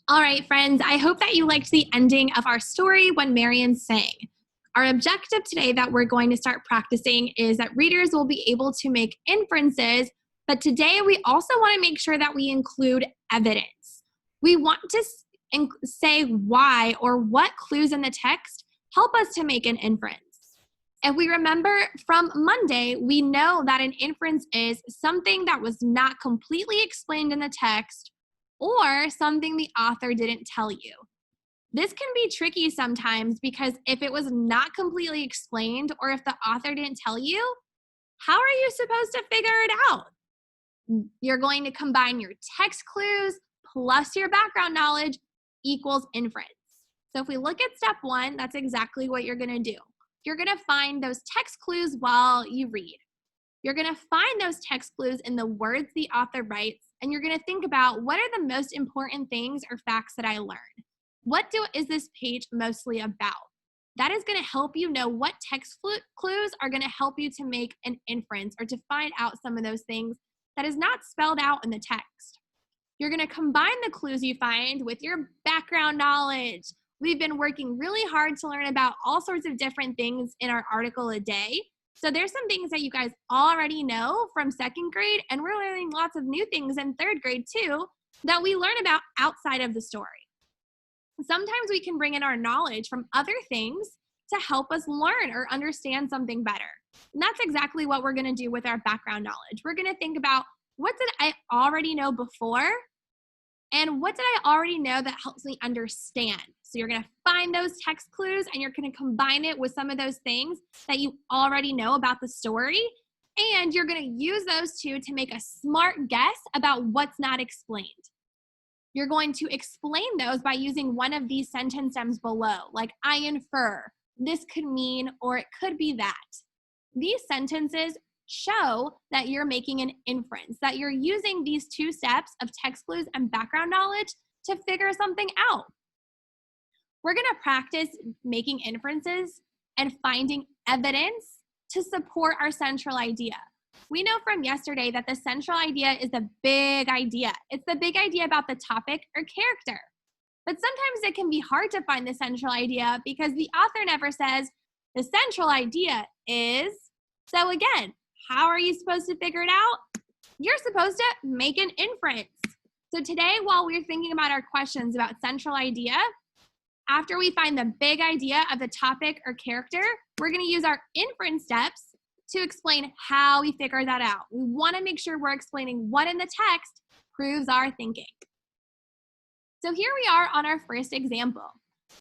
All right, friends, I hope that you liked the ending of our story when Marion sang. Our objective today that we're going to start practicing is that readers will be able to make inferences, but today we also want to make sure that we include evidence. We want to say why or what clues in the text help us to make an inference. If we remember from Monday, we know that an inference is something that was not completely explained in the text or something the author didn't tell you. This can be tricky sometimes because if it was not completely explained or if the author didn't tell you, how are you supposed to figure it out? You're going to combine your text clues plus your background knowledge equals inference. So if we look at step 1, that's exactly what you're going to do. You're going to find those text clues while you read. You're going to find those text clues in the words the author writes, and you're going to think about what are the most important things or facts that I learned. What is this page mostly about? That is going to help you know what text clues are going to help you to make an inference or to find out some of those things that is not spelled out in the text. You're going to combine the clues you find with your background knowledge. We've been working really hard to learn about all sorts of different things in our article a day. So there's some things that you guys already know from 2nd grade, and we're learning lots of new things in 3rd grade too that we learn about outside of the story. Sometimes we can bring in our knowledge from other things to help us learn or understand something better. And that's exactly what we're going to do with our background knowledge. We're going to think about what did I already know before and what did I already know that helps me understand. So you're going to find those text clues and you're going to combine it with some of those things that you already know about the story. And you're going to use those two to make a smart guess about what's not explained. You're going to explain those by using one of these sentence stems below, like I infer, this could mean, or it could be that. These sentences show that you're making an inference, that you're using these 2 steps of text clues and background knowledge to figure something out. We're going to practice making inferences and finding evidence to support our central idea. We know from yesterday that the central idea is the big idea. It's the big idea about the topic or character. But sometimes it can be hard to find the central idea because the author never says, the central idea is. So again, how are you supposed to figure it out? You're supposed to make an inference. So today, while we're thinking about our questions about central idea, after we find the big idea of the topic or character, we're going to use our inference steps to explain how we figure that out. We want to make sure we're explaining what in the text proves our thinking. So here we are on our first example.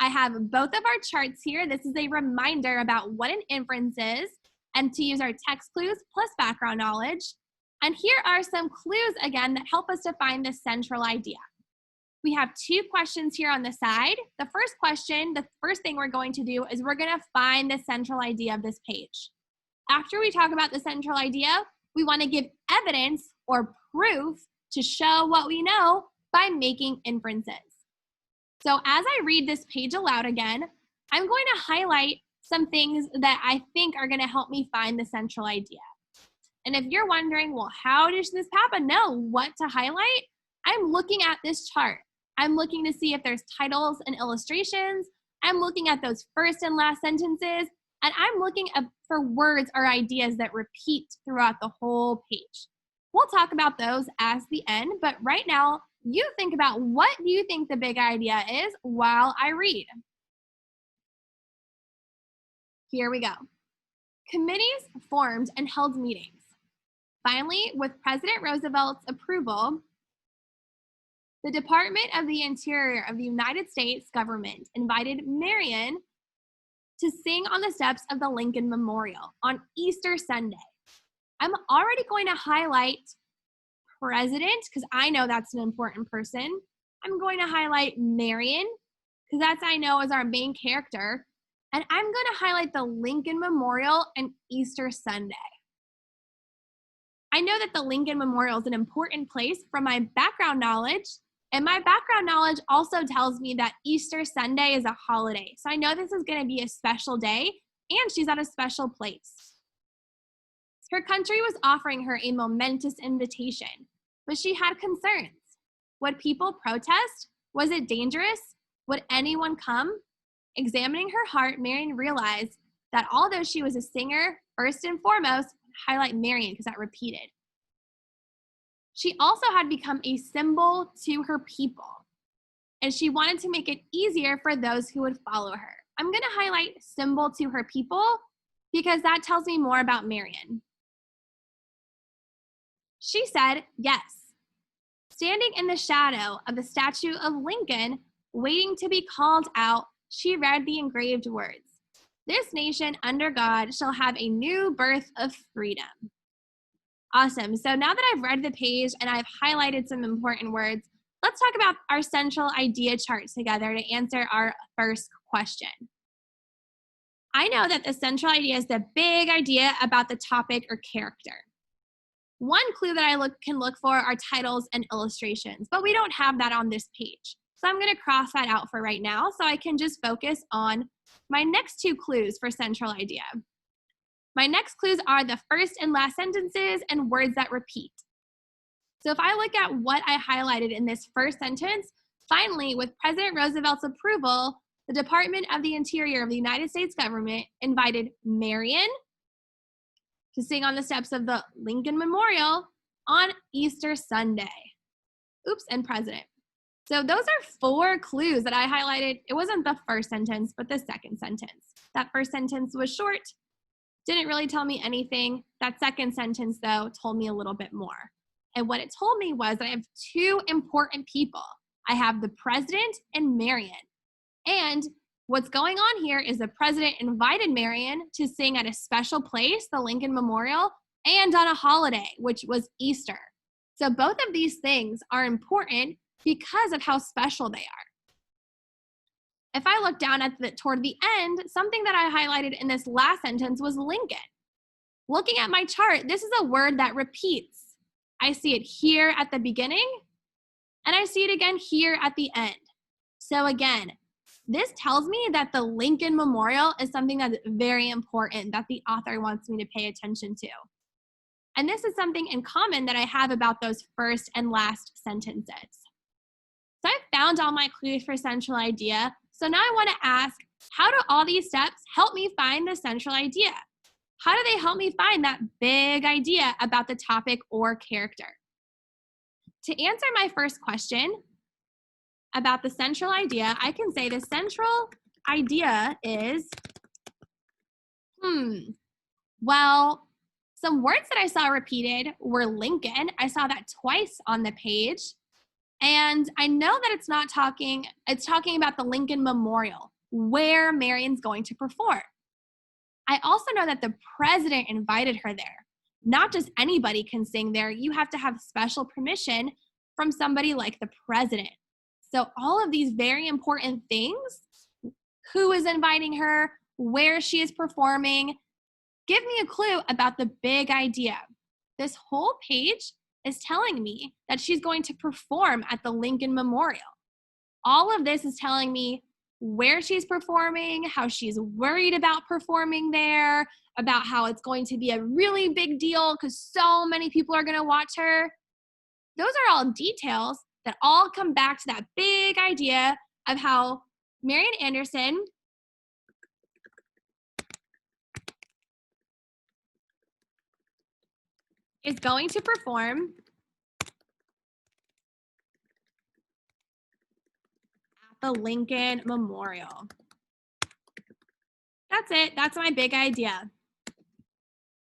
I have both of our charts here. This is a reminder about what an inference is and to use our text clues plus background knowledge. And here are some clues again that help us to find the central idea. We have 2 questions here on the side. The first question, the first thing we're going to do is we're going to find the central idea of this page. After we talk about the central idea, we want to give evidence or proof to show what we know by making inferences. So as I read this page aloud again, I'm going to highlight some things that I think are going to help me find the central idea. And if you're wondering, well, how does this Papa know what to highlight? I'm looking at this chart. I'm looking to see if there's titles and illustrations. I'm looking at those first and last sentences, and I'm looking for words or ideas that repeat throughout the whole page. We'll talk about those as the end, but right now, you think about what do you think the big idea is while I read. Here we go. Committees formed and held meetings. Finally, with President Roosevelt's approval, the Department of the Interior of the United States government invited Marion to sing on the steps of the Lincoln Memorial on Easter Sunday. I'm already going to highlight President because I know that's an important person. I'm going to highlight Marion because that's I know is our main character. And I'm going to highlight the Lincoln Memorial and Easter Sunday. I know that the Lincoln Memorial is an important place from my background knowledge, and my background knowledge also tells me that Easter Sunday is a holiday. So I know this is going to be a special day, and she's at a special place. Her country was offering her a momentous invitation, but she had concerns. Would people protest? Was it dangerous? Would anyone come? Examining her heart, Marion realized that although she was a singer, first and foremost, highlight Marion because that repeated. She also had become a symbol to her people, and she wanted to make it easier for those who would follow her. I'm going to highlight symbol to her people because that tells me more about Marion. She said, yes. Standing in the shadow of the statue of Lincoln, waiting to be called out, she read the engraved words. This nation under God shall have a new birth of freedom. Awesome. So now that I've read the page and I've highlighted some important words, let's talk about our central idea chart together to answer our first question. I know that the central idea is the big idea about the topic or character. One clue that I can look for are titles and illustrations, but we don't have that on this page. So I'm going to cross that out for right now so I can just focus on my next two clues for central idea. My next clues are the first and last sentences and words that repeat. So if I look at what I highlighted in this first sentence, finally, with President Roosevelt's approval, the Department of the Interior of the United States government invited Marion to sing on the steps of the Lincoln Memorial on Easter Sunday. Oops, and president. So those are 4 clues that I highlighted. It wasn't the first sentence, but the second sentence. That first sentence was short, didn't really tell me anything. That second sentence, though, told me a little bit more. And what it told me was that I have 2 important people. I have the president and Marion. And what's going on here is the president invited Marion to sing at a special place, the Lincoln Memorial, and on a holiday, which was Easter. So both of these things are important because of how special they are. If I look down at toward the end, something that I highlighted in this last sentence was Lincoln. Looking at my chart, this is a word that repeats. I see it here at the beginning, and I see it again here at the end. So again, this tells me that the Lincoln Memorial is something that's very important that the author wants me to pay attention to. And this is something in common that I have about those first and last sentences. So I've found all my clues for central idea. So now I want to ask, how do all these steps help me find the central idea? How do they help me find that big idea about the topic or character? To answer my first question about the central idea, I can say the central idea is, well, some words that I saw repeated were Lincoln. I saw that twice on the page. And I know that it's talking about the Lincoln Memorial, where Marion's going to perform. I also know that the president invited her there. Not just anybody can sing there. You have to have special permission from somebody like the president. So all of these very important things, who is inviting her, where she is performing, give me a clue about the big idea. This whole page is telling me that she's going to perform at the Lincoln Memorial. All of this is telling me where she's performing, how she's worried about performing there, about how it's going to be a really big deal because so many people are going to watch her. Those are all details that all come back to that big idea of how Marian Anderson is going to perform at the Lincoln Memorial. That's it. That's my big idea.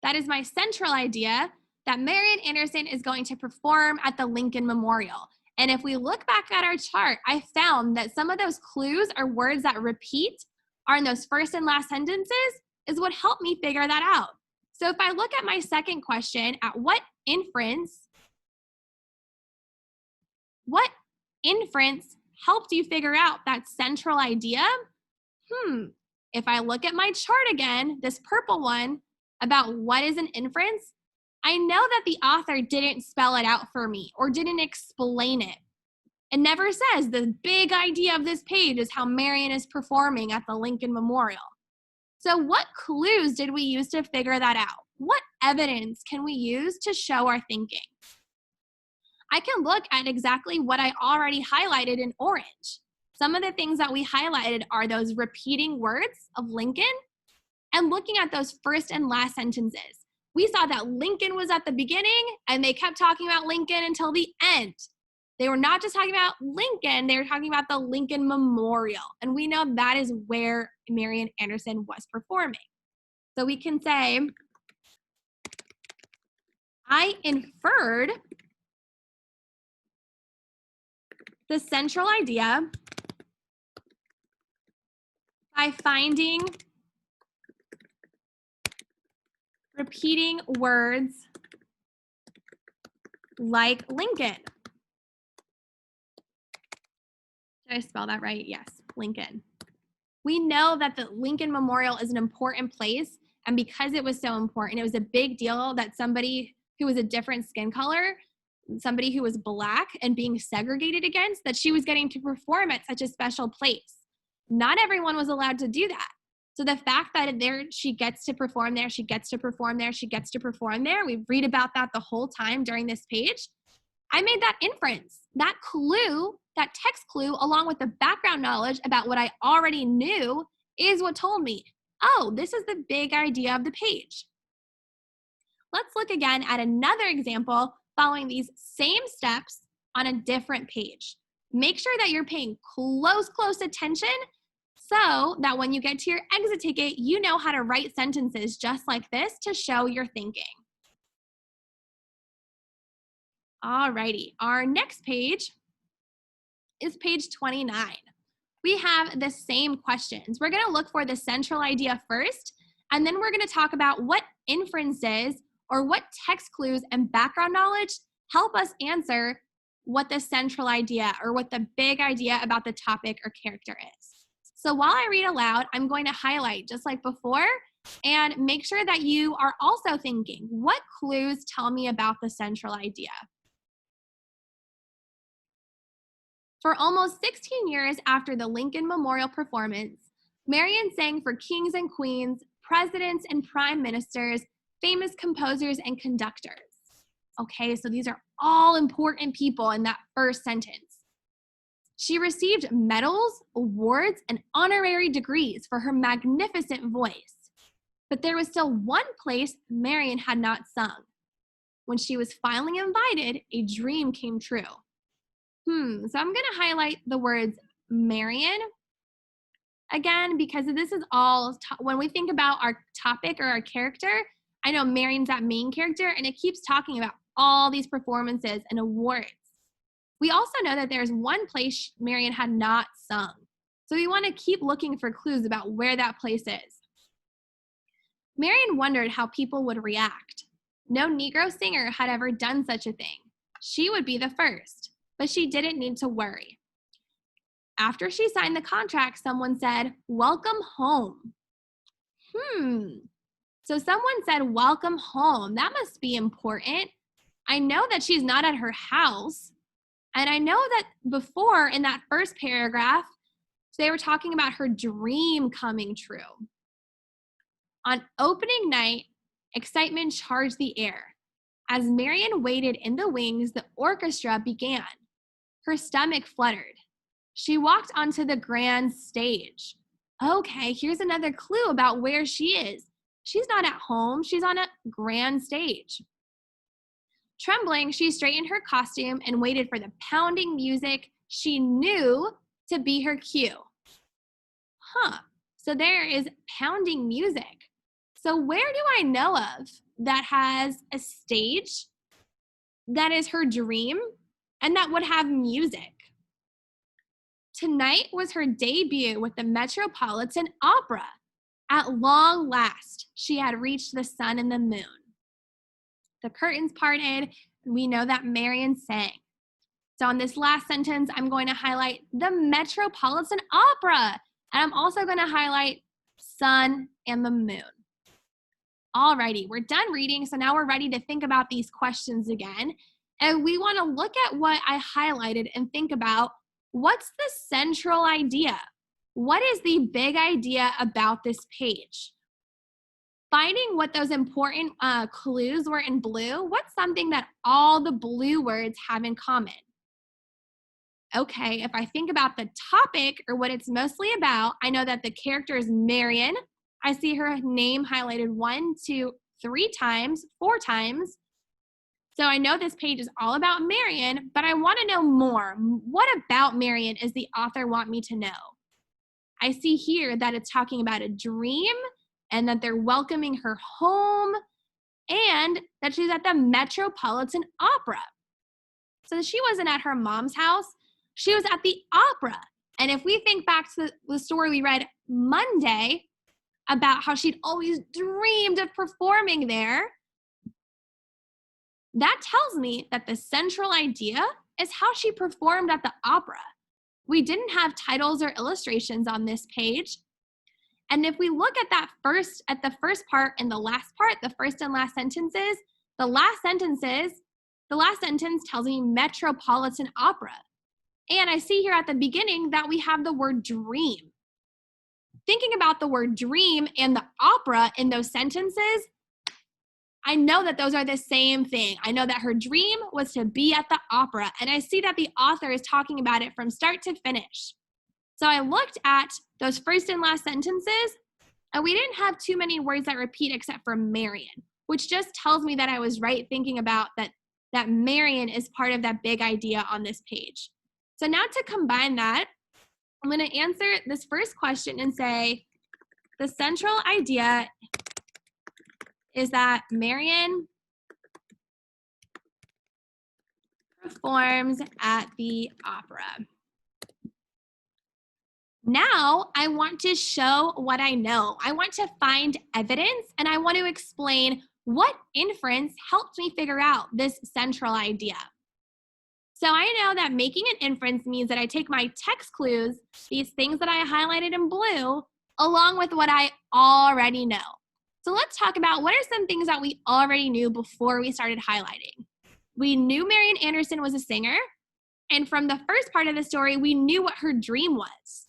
That is my central idea, that Marian Anderson is going to perform at the Lincoln Memorial. And if we look back at our chart, I found that some of those clues or words that repeat are in those first and last sentences is what helped me figure that out. So if I look at my second question, at what inference helped you figure out that central idea? If I look at my chart again, this purple one, about what is an inference, I know that the author didn't spell it out for me or didn't explain it. It never says the big idea of this page is how Marion is performing at the Lincoln Memorial. So what clues did we use to figure that out? What evidence can we use to show our thinking? I can look at exactly what I already highlighted in orange. Some of the things that we highlighted are those repeating words of Lincoln and looking at those first and last sentences. We saw that Lincoln was at the beginning and they kept talking about Lincoln until the end. They were not just talking about Lincoln, they were talking about the Lincoln Memorial. And we know that is where Marian Anderson was performing. So we can say, I inferred the central idea by finding repeating words like Lincoln. Did I spell that right? Yes, Lincoln. We know that the Lincoln Memorial is an important place, and because it was so important, it was a big deal that somebody who was a different skin color, somebody who was Black and being segregated against, that she was getting to perform at such a special place. Not everyone was allowed to do that. So the fact that she gets to perform there, she gets to perform there, she gets to perform there, we read about that the whole time during this page. I made that inference, that clue, that text clue, along with the background knowledge about what I already knew is what told me, oh, this is the big idea of the page. Let's look again at another example following these same steps on a different page. Make sure that you're paying close attention so that when you get to your exit ticket, you know how to write sentences just like this to show your thinking. Alrighty, our next page is page 29. We have the same questions. We're gonna look for the central idea first, and then we're gonna talk about what inferences or what text clues and background knowledge help us answer what the central idea or what the big idea about the topic or character is. So while I read aloud, I'm going to highlight just like before and make sure that you are also thinking, what clues tell me about the central idea? For almost 16 years after the Lincoln Memorial performance, Marian sang for kings and queens, presidents and prime ministers, famous composers and conductors. Okay, so these are all important people in that first sentence. She received medals, awards, and honorary degrees for her magnificent voice. But there was still one place Marian had not sung. When she was finally invited, a dream came true. So I'm going to highlight the words Marian again, because this is all, when we think about our topic or our character, I know Marian's that main character, and it keeps talking about all these performances and awards. We also know that there's one place Marian had not sung. So we want to keep looking for clues about where that place is. Marian wondered how people would react. No Negro singer had ever done such a thing. She would be the first, but she didn't need to worry. After she signed the contract, someone said, "Welcome home." So someone said, "Welcome home." That must be important. I know that she's not at her house. And I know that before in that first paragraph, they were talking about her dream coming true. On opening night, excitement charged the air. As Marian waited in the wings, the orchestra began. Her stomach fluttered. She walked onto the grand stage. Okay, here's another clue about where she is. She's not at home, she's on a grand stage. Trembling, she straightened her costume and waited for the pounding music she knew to be her cue. So there is pounding music. So where do I know of that has a stage that is her dream and that would have music? Tonight was her debut with the Metropolitan Opera. At long last, she had reached the sun and the moon. The curtains parted, and we know that Marian sang. So in this last sentence, I'm going to highlight the Metropolitan Opera, and I'm also going to highlight sun and the moon. Alrighty, we're done reading, so now we're ready to think about these questions again. And we want to look at what I highlighted and think about, what's the central idea? What is the big idea about this page? Finding what those important clues were in blue, what's something that all the blue words have in common? Okay, if I think about the topic or what it's mostly about, I know that the character is Marion. I see her name highlighted 1, 2, 3 times, 4 times. So I know this page is all about Marion, but I want to know more. What about Marion does the author want me to know? I see here that it's talking about a dream and that they're welcoming her home and that she's at the Metropolitan Opera. So she wasn't at her mom's house, she was at the opera. And if we think back to the story we read Monday about how she'd always dreamed of performing there, that tells me that the central idea is how she performed at the opera. We didn't have titles or illustrations on this page. And if we look at the first part and the last part, the first and last sentences, the last sentence tells me Metropolitan Opera. And I see here at the beginning that we have the word dream. Thinking about the word dream and the opera in those sentences, I know that those are the same thing. I know that her dream was to be at the opera, and I see that the author is talking about it from start to finish. So I looked at those first and last sentences, and we didn't have too many words that repeat except for Marion, which just tells me that I was right thinking about that Marion is part of that big idea on this page. So now to combine that, I'm going to answer this first question and say the central idea is that Marion performs at the opera. Now I want to show what I know. I want to find evidence and I want to explain what inference helped me figure out this central idea. So I know that making an inference means that I take my text clues, these things that I highlighted in blue, along with what I already know. So let's talk about what are some things that we already knew before we started highlighting. We knew Marian Anderson was a singer, and from the first part of the story, we knew what her dream was.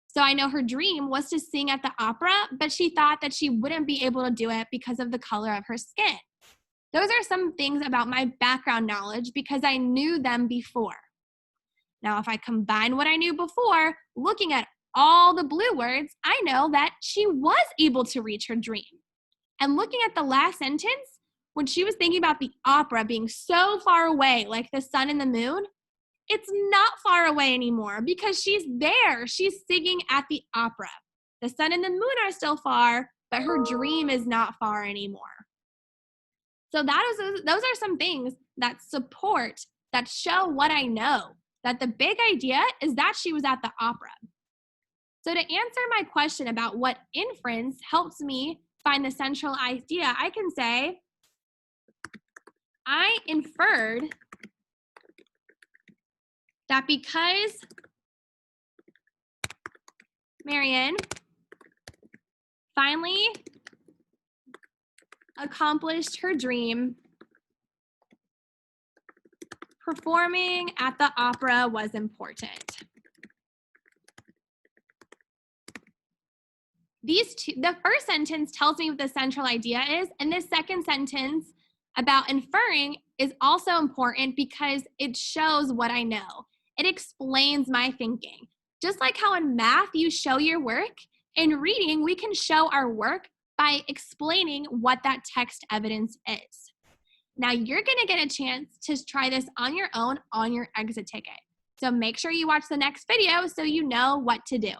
So I know her dream was to sing at the opera, but she thought that she wouldn't be able to do it because of the color of her skin. Those are some things about my background knowledge because I knew them before. Now, if I combine what I knew before, looking at all the blue words, I know that she was able to reach her dream. And looking at the last sentence, when she was thinking about the opera being so far away, like the sun and the moon, it's not far away anymore because she's there. She's singing at the opera. The sun and the moon are still far, but her dream is not far anymore. So those are some things that show what I know, that the big idea is that she was at the opera. So to answer my question about what inference helps me find the central idea, I can say, I inferred that because Marian finally accomplished her dream, performing at the opera was important. The first sentence tells me what the central idea is, and this second sentence about inferring is also important because it shows what I know. It explains my thinking. Just like how in math you show your work, in reading we can show our work by explaining what that text evidence is. Now you're going to get a chance to try this on your own on your exit ticket. So make sure you watch the next video so you know what to do.